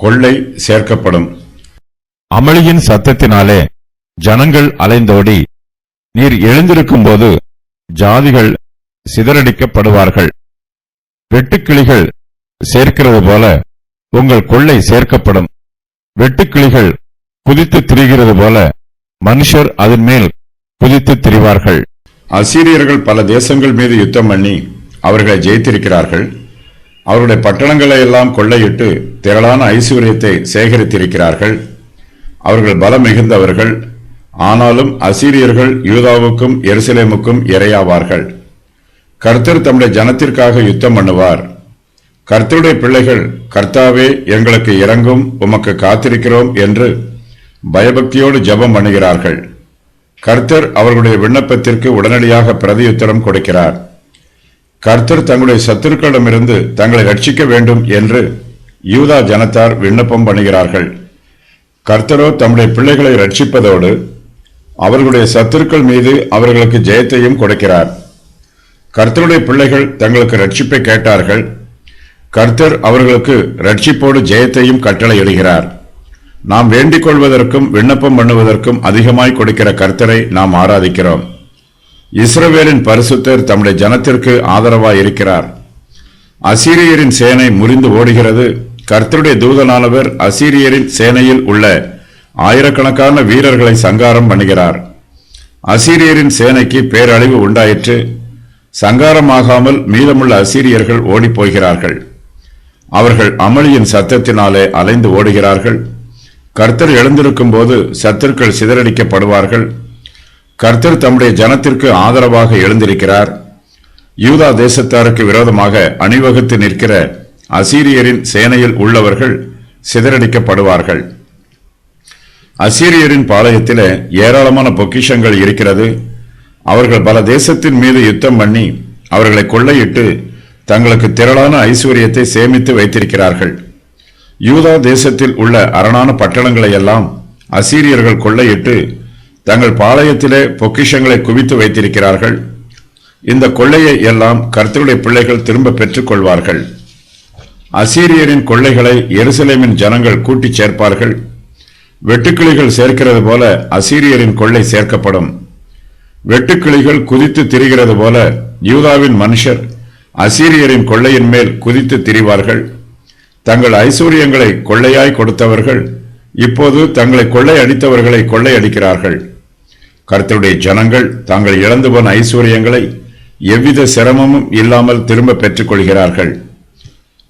கொள்ளை சேர்க்கப்படும். அமளியின் சத்தத்தினாலே ஜனங்கள் அலைந்தோடி, நீர் எழுந்திருக்கும்போது ஜாதிகள் சிதறடிக்கப்படுவார்கள். வெட்டுக்கிளிகள் சேர்க்கிறது போல உங்கள் கொள்ளை சேர்க்கப்படும். வெட்டுக்கிளிகள் குதித்து திரிகிறது போல மனுஷர் அதன் மேல் குதித்து திரிவார்கள். அசீரியர்கள் பல தேசங்கள் மீது யுத்தம் பண்ணி அவர்களை ஜெயித்திருக்கிறார்கள். அவருடைய பட்டணங்களை எல்லாம் கொள்ளையிட்டு திரளான ஐசுவரியத்தை சேகரித்திருக்கிறார்கள். அவர்கள் பலம் மிகுந்தவர்கள். ஆனாலும் அசீரியர்கள் யூதாவுக்கும் எருசலேமுக்கும் இரையாவார்கள். கர்த்தர் தம்முடைய ஜனத்திற்காக யுத்தம் பண்ணுவார். கர்த்தருடைய பிள்ளைகள், கர்த்தாவே எங்களுக்கு இரங்கும், உமக்கு காத்திருக்கிறோம் என்று பயபக்தியோடு ஜெபம் பண்ணுகிறார்கள். கர்த்தர் அவர்களுடைய விண்ணப்பத்திற்கு உடனடியாக பிரதியுத்தரம் கொடுக்கிறார். கர்த்தர் தங்களுடைய சத்துருக்களிடமிருந்து தங்களை ரட்சிக்க வேண்டும் என்று யூதா ஜனத்தார் விண்ணப்பம் பண்ணுகிறார்கள். கர்த்தரோ தம்முடைய பிள்ளைகளை ரட்சிப்பதோடு அவர்களுடைய சத்துருக்கள் மீது அவர்களுக்கு ஜெயத்தையும் கொடுக்கிறார். கர்த்தருடைய பிள்ளைகள் தங்களுக்கு ரட்சிப்பை கேட்டார்கள். கர்த்தர் அவர்களுக்கு ரட்சிப்போடு ஜெயத்தையும் கட்டளையிடுகிறார். நாம் வேண்டிக் கொள்வதற்கும் விண்ணப்பம் பண்ணுவதற்கும் அதிகமாய் கொடுக்கிற கர்த்தரை நாம் ஆராதிக்கிறோம். இஸ்ரவேலின் பரிசுத்தர் தம்முடைய ஜனத்திற்கு ஆதரவாய் இருக்கிறார். அசீரியரின் சேனை முறிந்து ஓடுகிறது. கர்த்தருடைய தூதனானவர் அசீரியரின் சேனையில் உள்ள ஆயிரக்கணக்கான வீரர்களை சங்காரம் பண்ணுகிறார். அசீரியரின் சேனைக்கு பேரழிவு உண்டாயிற்று. சங்காரமாகாமல் மீதமுள்ள அசீரியர்கள் ஓடி போகிறார்கள். அவர்கள் அமளியின் சத்தத்தினாலே அலைந்து ஓடுகிறார்கள். கர்த்தர் எழுந்திருக்கும் போது சத்துருக்கள் சிதறடிக்கப்படுவார்கள். கர்த்தர் தம்முடைய ஜனத்திற்கு ஆதரவாக எழுந்திருக்கிறார். யூதா தேசத்தாருக்கு விரோதமாக அணிவகுத்து நிற்கிற அசீரியரின் சேனையில் உள்ளவர்கள் சிதறடிக்கப்படுவார்கள். அசீரியரின் பாளையத்திலே ஏராளமான பொக்கிஷங்கள் இருக்கிறது. அவர்கள் பல தேசத்தின் மீது யுத்தம் பண்ணி அவர்களை கொள்ளையிட்டு தங்களுக்கு திரளான ஐஸ்வர்யத்தை சேமித்து வைத்திருக்கிறார்கள். யூதா தேசத்தில் உள்ள அரணான பட்டணங்களை எல்லாம் அசீரியர்கள் கொள்ளையிட்டு தங்கள் பாளையத்திலே பொக்கிஷங்களை குவித்து வைத்திருக்கிறார்கள். இந்த கொள்ளையை எல்லாம் கர்த்தருடைய பிள்ளைகள் திரும்ப பெற்றுக் கொள்வார்கள். அசீரியரின் கொள்ளைகளை எருசலேமின் ஜனங்கள் கூட்டிச் சேர்ப்பார்கள். வெட்டுக்கிளிகள் சேர்க்கிறது போல அசீரியரின் கொள்ளை சேர்க்கப்படும். வெட்டுக்கிளிகள் குதித்து திரிகிறது போல யூதாவின் மனுஷர் அசீரியரின் கொள்ளையின் மேல் குதித்து திரிவார்கள். தங்கள் ஐஸ்வர்யங்களை கொள்ளையாய் கொடுத்தவர்கள் இப்போது தங்களை கொள்ளை அடித்தவர்களை கொள்ளை அடிக்கிறார்கள். கர்த்தருடைய ஜனங்கள் தாங்கள் இழந்து போன ஐஸ்வர்யங்களை எவ்வித சிரமமும் இல்லாமல் திரும்ப பெற்றுக் கொள்கிறார்கள்.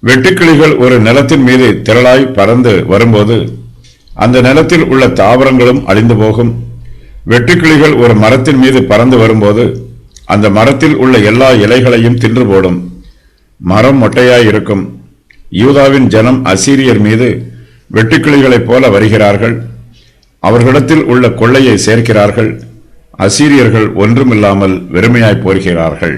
வெட்டுக்கிளிகள் ஒரு நிலத்தின் மீது திரளாய் பறந்து வரும்போது அந்த நிலத்தில் உள்ள தாவரங்களும் அழிந்து போகும். வெட்டுக்கிளிகள் ஒரு மரத்தின் மீது பறந்து வரும்போது அந்த மரத்தில் உள்ள எல்லா இலைகளையும் தின்று போடும். மரம் மொட்டையாய் இருக்கும். யூதாவின் ஜனம் அசீரியர் மீது வெட்டுக்கிளிகளைப் போல வருகிறார்கள். அவர்களிடத்தில் உள்ள கொள்ளையை சேர்க்கிறார்கள். அசீரியர்கள் ஒன்றுமில்லாமல் வெறுமையாய் போகிறார்கள்.